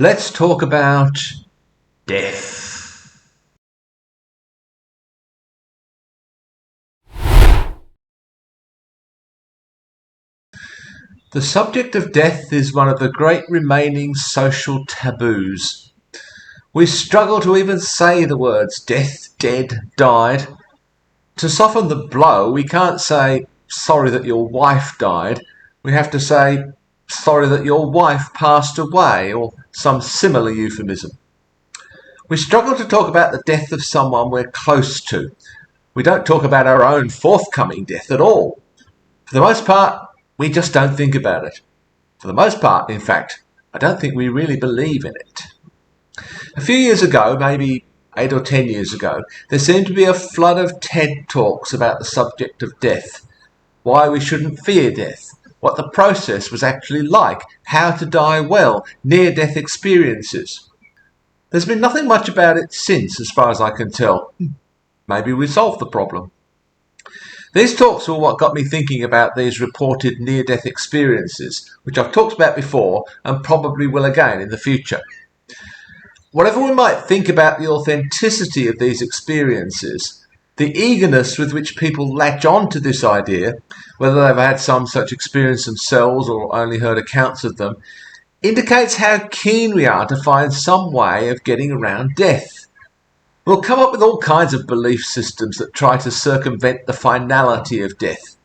Let's talk about death. The subject of death is one of the great remaining social taboos. We struggle to even say the words death, dead, died. To soften the blow, we can't say, sorry that your wife died. We have to say, sorry that your wife passed away, or some similar euphemism. We struggle to talk about the death of someone we're close to. We don't talk about our own forthcoming death at all. For the most part, we just don't think about it. For the most part, in fact, I don't think we really believe in it. A few years ago, maybe 8 or 10 years ago, there seemed to be a flood of TED Talks about the subject of death, why we shouldn't fear death, what the process was actually like, how to die well, near-death experiences. There's been nothing much about it since, as far as I can tell. Maybe we solved the problem. These talks were what got me thinking about these reported near-death experiences, which I've talked about before and probably will again in the future. Whatever we might think about the authenticity of these experiences, the eagerness with which people latch on to this idea, whether they've had some such experience themselves or only heard accounts of them, indicates how keen we are to find some way of getting around death. We'll come up with all kinds of belief systems that try to circumvent the finality of death.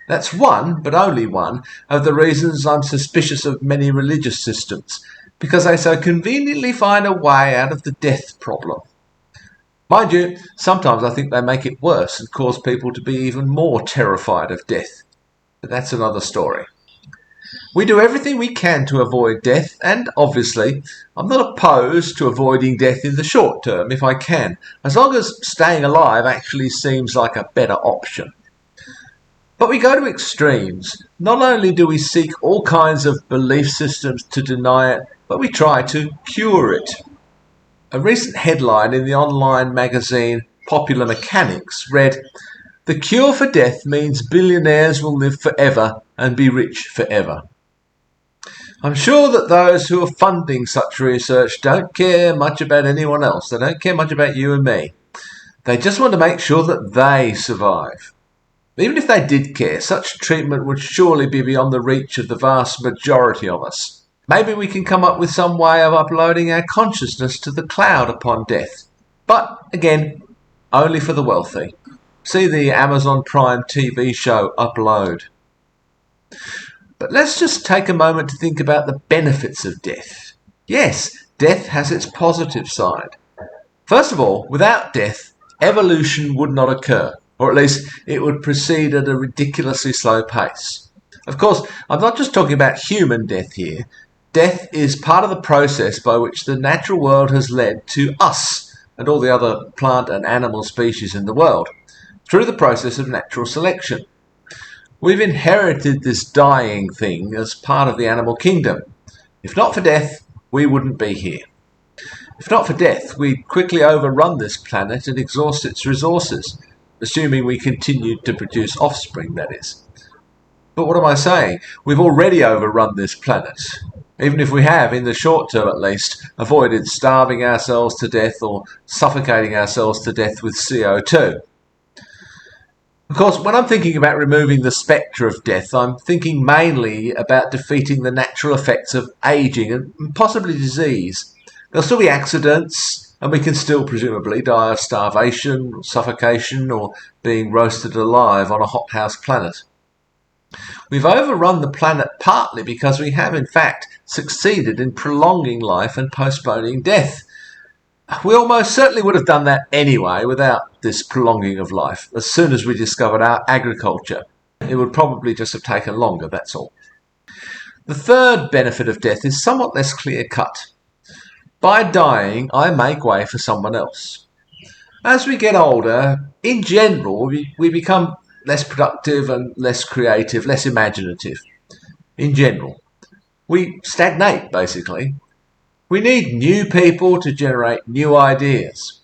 That's one, but only one, of the reasons I'm suspicious of many religious systems, because they so conveniently find a way out of the death problem. Mind you, sometimes I think they make it worse and cause people to be even more terrified of death. But that's another story. We do everything we can to avoid death, and obviously, I'm not opposed to avoiding death in the short term if I can, as long as staying alive actually seems like a better option. But we go to extremes. Not only do we seek all kinds of belief systems to deny it, but we try to cure it. A recent headline in the online magazine Popular Mechanics read, "The cure for death means billionaires will live forever and be rich forever." I'm sure that those who are funding such research don't care much about anyone else. They don't care much about you and me. They just want to make sure that they survive. Even if they did care, such treatment would surely be beyond the reach of the vast majority of us. Maybe we can come up with some way of uploading our consciousness to the cloud upon death. But, again, only for the wealthy. See the Amazon Prime TV show Upload. But let's just take a moment to think about the benefits of death. Yes, death has its positive side. First of all, without death, evolution would not occur, or at least it would proceed at a ridiculously slow pace. Of course, I'm not just talking about human death here. Death is part of the process by which the natural world has led to us and all the other plant and animal species in the world, through the process of natural selection. We've inherited this dying thing as part of the animal kingdom. If not for death, we wouldn't be here. If not for death, we'd quickly overrun this planet and exhaust its resources, assuming we continued to produce offspring, that is. But what am I saying? We've already overrun this planet, even if we have, in the short term at least, avoided starving ourselves to death or suffocating ourselves to death with CO2. Of course, when I'm thinking about removing the spectre of death, I'm thinking mainly about defeating the natural effects of aging and possibly disease. There'll still be accidents, and we can still presumably die of starvation, suffocation, or being roasted alive on a hothouse planet. We've overrun the planet partly because we have in fact succeeded in prolonging life and postponing death. We almost certainly would have done that anyway without this prolonging of life. As soon as we discovered our agriculture, it would probably just have taken longer, that's all. The third benefit of death is somewhat less clear-cut. By dying, I make way for someone else. As we get older, in general, we become less productive and less creative, less imaginative. In general. We stagnate, basically. We need new people to generate new ideas.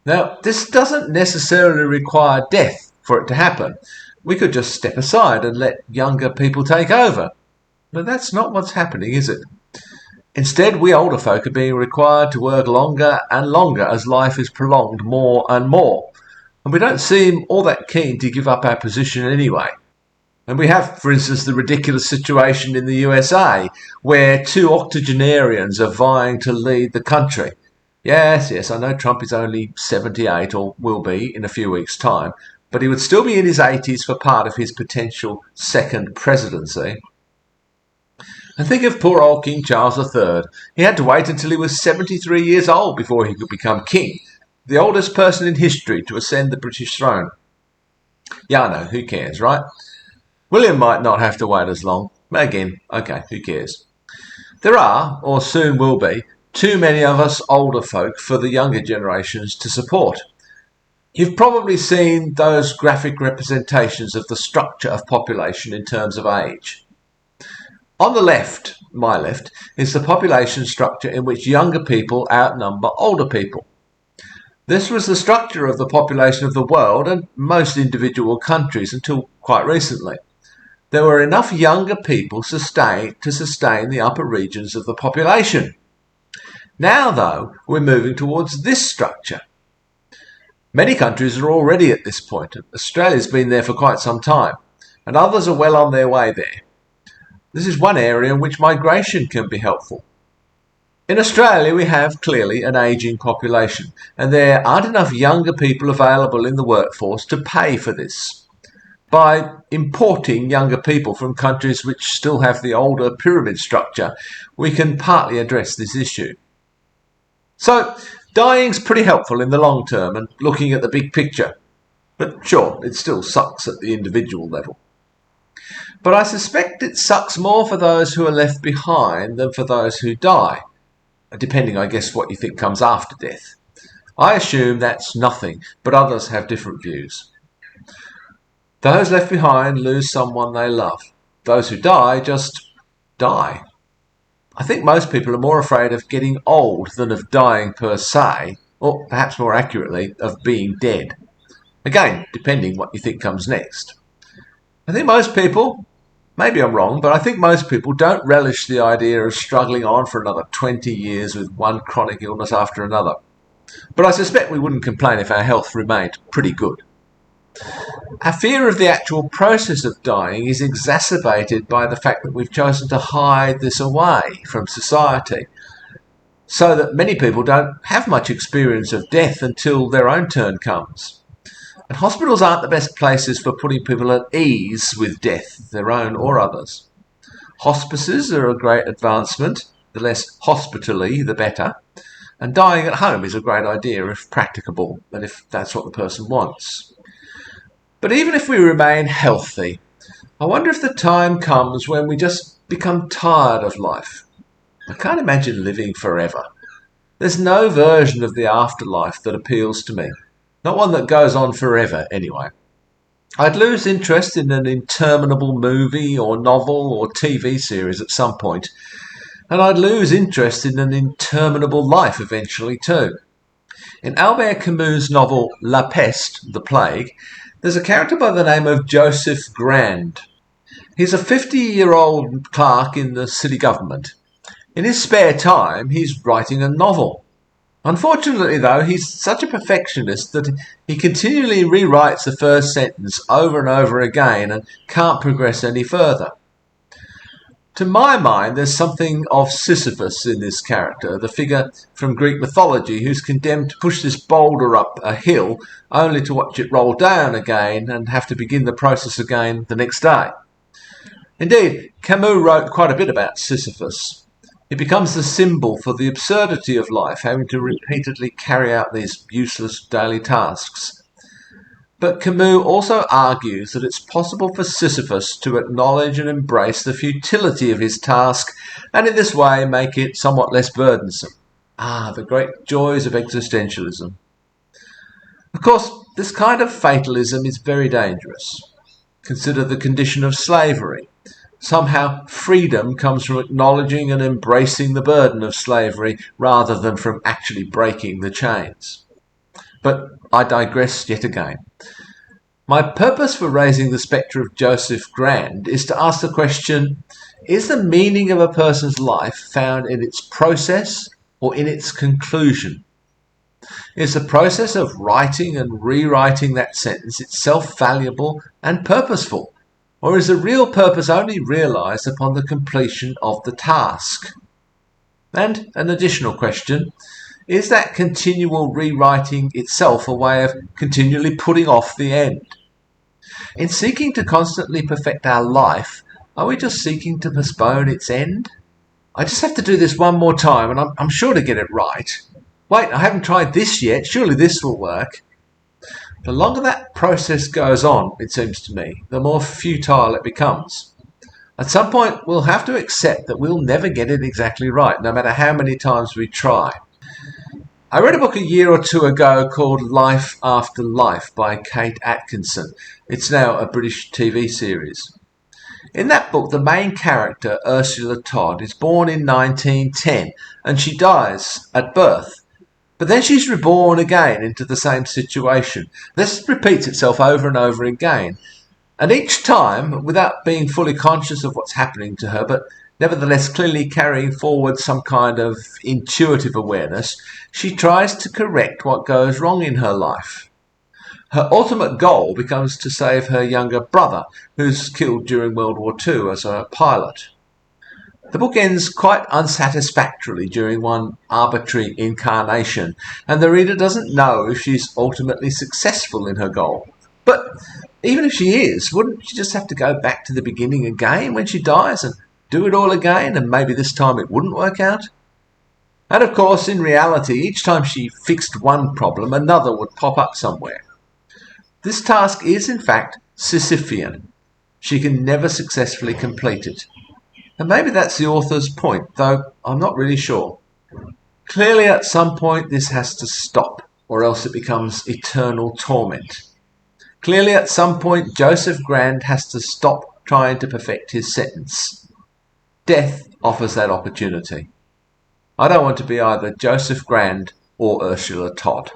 Now, this doesn't necessarily require death for it to happen. We could just step aside and let younger people take over. But that's not what's happening, is it? Instead, we older folk are being required to work longer and longer as life is prolonged more and more. And we don't seem all that keen to give up our position anyway. And we have, for instance, the ridiculous situation in the USA where two octogenarians are vying to lead the country. Yes, I know Trump is only 78 or will be in a few weeks' time, but he would still be in his 80s for part of his potential second presidency. And think of poor old King Charles III. He had to wait until he was 73 years old before he could become king, the oldest person in history to ascend the British throne. Yeah, I know, who cares, right? William might not have to wait as long. Again, okay, who cares? There are, or soon will be, too many of us older folk for the younger generations to support. You've probably seen those graphic representations of the structure of population in terms of age. On the left, my left, is the population structure in which younger people outnumber older people. This was the structure of the population of the world and most individual countries until quite recently. There were enough younger people to sustain the upper regions of the population. Now, though, we're moving towards this structure. Many countries are already at this point. Australia's been there for quite some time, and others are well on their way there. This is one area in which migration can be helpful. In Australia, we have clearly an ageing population, and there aren't enough younger people available in the workforce to pay for this. By importing younger people from countries which still have the older pyramid structure, we can partly address this issue. So, dying's pretty helpful in the long term and looking at the big picture. But sure, it still sucks at the individual level. But I suspect it sucks more for those who are left behind than for those who die, depending, I guess, what you think comes after death. I assume that's nothing, but others have different views. Those left behind lose someone they love. Those who die just die. I think most people are more afraid of getting old than of dying per se, or perhaps more accurately, of being dead. Again, depending what you think comes next. I think most people, maybe I'm wrong, but I think most people don't relish the idea of struggling on for another 20 years with one chronic illness after another. But I suspect we wouldn't complain if our health remained pretty good. Our fear of the actual process of dying is exacerbated by the fact that we've chosen to hide this away from society, so that many people don't have much experience of death until their own turn comes. And hospitals aren't the best places for putting people at ease with death, their own or others. Hospices are a great advancement, the less hospitally the better, and dying at home is a great idea if practicable and if that's what the person wants. But even if we remain healthy, I wonder if the time comes when we just become tired of life. I can't imagine living forever. There's no version of the afterlife that appeals to me. Not one that goes on forever, anyway. I'd lose interest in an interminable movie or novel or TV series at some point, and I'd lose interest in an interminable life eventually too. In Albert Camus' novel La Peste, The Plague, there's a character by the name of Joseph Grand. He's a 50-year-old clerk in the city government. In his spare time, he's writing a novel. Unfortunately, though, he's such a perfectionist that he continually rewrites the first sentence over and over again and can't progress any further. To my mind, there's something of Sisyphus in this character, the figure from Greek mythology who's condemned to push this boulder up a hill only to watch it roll down again and have to begin the process again the next day. Indeed, Camus wrote quite a bit about Sisyphus. He becomes the symbol for the absurdity of life, having to repeatedly carry out these useless daily tasks. But Camus also argues that it's possible for Sisyphus to acknowledge and embrace the futility of his task and in this way make it somewhat less burdensome. The great joys of existentialism. Of course, this kind of fatalism is very dangerous. Consider the condition of slavery. Somehow freedom comes from acknowledging and embracing the burden of slavery rather than from actually breaking the chains. But I digress yet again. My purpose for raising the spectre of Joseph Grand is to ask the question, Is the meaning of a person's life found in its process or in its conclusion? Is the process of writing and rewriting that sentence itself valuable and purposeful? Or is the real purpose only realized upon the completion of the task? And an additional question, is that continual rewriting itself a way of continually putting off the end? In seeking to constantly perfect our life, are we just seeking to postpone its end? I just have to do this one more time and I'm sure to get it right. Wait, I haven't tried this yet, surely this will work. The longer that process goes on, it seems to me, the more futile it becomes. At some point, we'll have to accept that we'll never get it exactly right, no matter how many times we try. I read a book a year or two ago called Life After Life by Kate Atkinson. It's now a British TV series. In that book, the main character, Ursula Todd, is born in 1910 and she dies at birth. But then she's reborn again into the same situation. This repeats itself over and over again. And each time, without being fully conscious of what's happening to her, but nevertheless clearly carrying forward some kind of intuitive awareness, she tries to correct what goes wrong in her life. Her ultimate goal becomes to save her younger brother, who's killed during World War II as a pilot. The book ends quite unsatisfactorily during one arbitrary incarnation, and the reader doesn't know if she's ultimately successful in her goal. But even if she is, wouldn't she just have to go back to the beginning again when she dies and do it all again, and maybe this time it wouldn't work out? And of course, in reality, each time she fixed one problem, another would pop up somewhere. This task is, in fact, Sisyphean. She can never successfully complete it. And maybe that's the author's point, though I'm not really sure. Clearly, at some point, this has to stop, or else it becomes eternal torment. Clearly, at some point, Joseph Grant has to stop trying to perfect his sentence. Death offers that opportunity. I don't want to be either Joseph Grant or Ursula Todd.